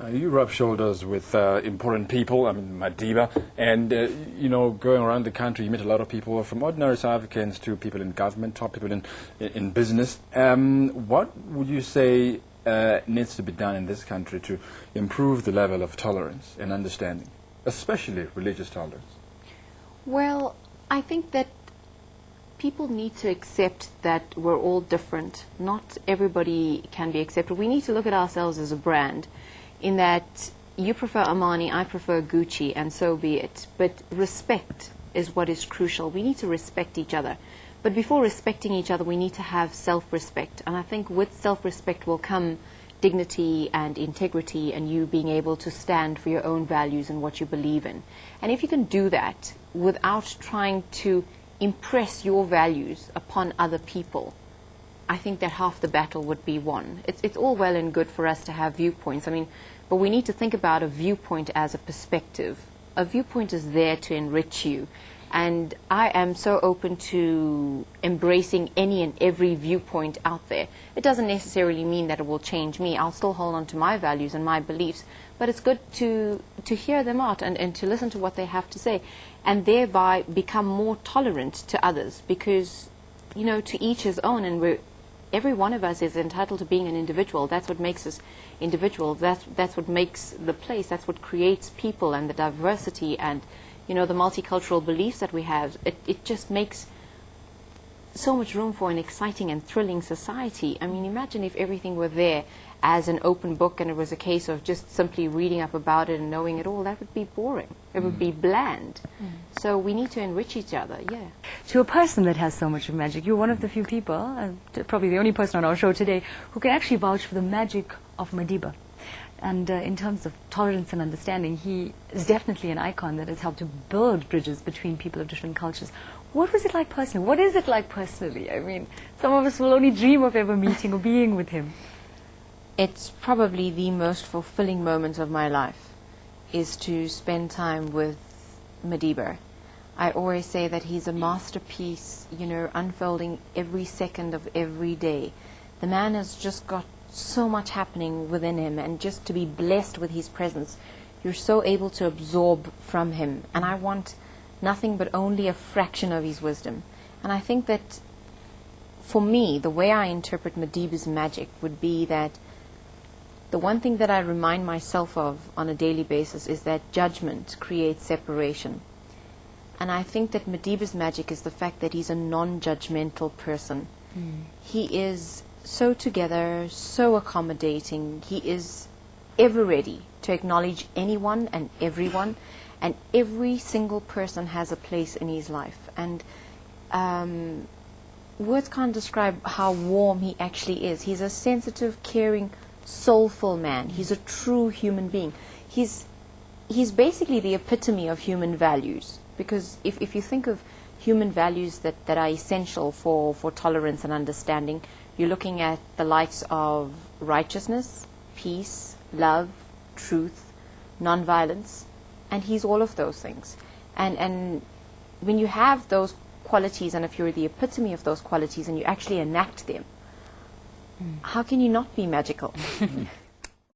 You rub shoulders with important people, I mean Madiba, and you know, going around the country, you meet a lot of people from ordinary South Africans to people in government, top people in business. What would you say needs to be done in this country to improve the level of tolerance and understanding, especially religious tolerance? Well, I think that people need to accept that we're all different. Not everybody can be accepted. We need to look at ourselves as a brand, in that you prefer Armani, I prefer Gucci, and so be it. But respect is what is crucial. We need to respect each other. But before respecting each other, we need to have self-respect. And I think with self-respect will come dignity and integrity, and you being able to stand for your own values and what you believe in. And if you can do that without trying to impress your values upon other people, I think that half the battle would be won. It's all well and good for us to have viewpoints. I mean, but we need to think about a viewpoint as a perspective. A viewpoint is there to enrich you. And I am so open to embracing any and every viewpoint out there. It doesn't necessarily mean that it will change me. I'll still hold on to my values and my beliefs. But it's good to hear them out and to listen to what they have to say. And thereby become more tolerant to others. Because, you know, to each his own. And every one of us is entitled to being an individual. That's what makes us individuals. That's what makes the place. That's what creates people and the diversity and, you know, the multicultural beliefs that we have. It just makes so much room for an exciting and thrilling society. I mean, imagine if everything were there as an open book and it was a case of just simply reading up about it and knowing it all. That would be boring. It would be bland. So we need to enrich each other, yeah. To a person that has so much of magic, you're one of the few people, probably the only person on our show today, who can actually vouch for the magic of Madiba. And in terms of tolerance and understanding, he is definitely an icon that has helped to build bridges between people of different cultures. What was it like personally? What is it like personally? I mean, some of us will only dream of ever meeting or being with him. It's probably the most fulfilling moment of my life, is to spend time with Madiba. I always say that he's a masterpiece, you know, unfolding every second of every day. The man has just got so much happening within him, and just to be blessed with his presence, you're so able to absorb from him. And I want nothing but only a fraction of his wisdom. And I think that for me, the way I interpret Madiba's magic would be that the one thing that I remind myself of on a daily basis is that judgment creates separation. And I think that Madiba's magic is the fact that he's a non-judgmental person. He is so together, so accommodating. He is ever ready to acknowledge anyone and everyone, and every single person has a place in his life. And words can't describe how warm he actually is. He's a sensitive, caring, soulful man. He's a true human being. He's basically the epitome of human values, because if you think of human values that are essential for tolerance and understanding, you're looking at the likes of righteousness, peace, love, truth, non-violence, and he's all of those things. And when you have those qualities, and if you're the epitome of those qualities and you actually enact them, how can you not be magical?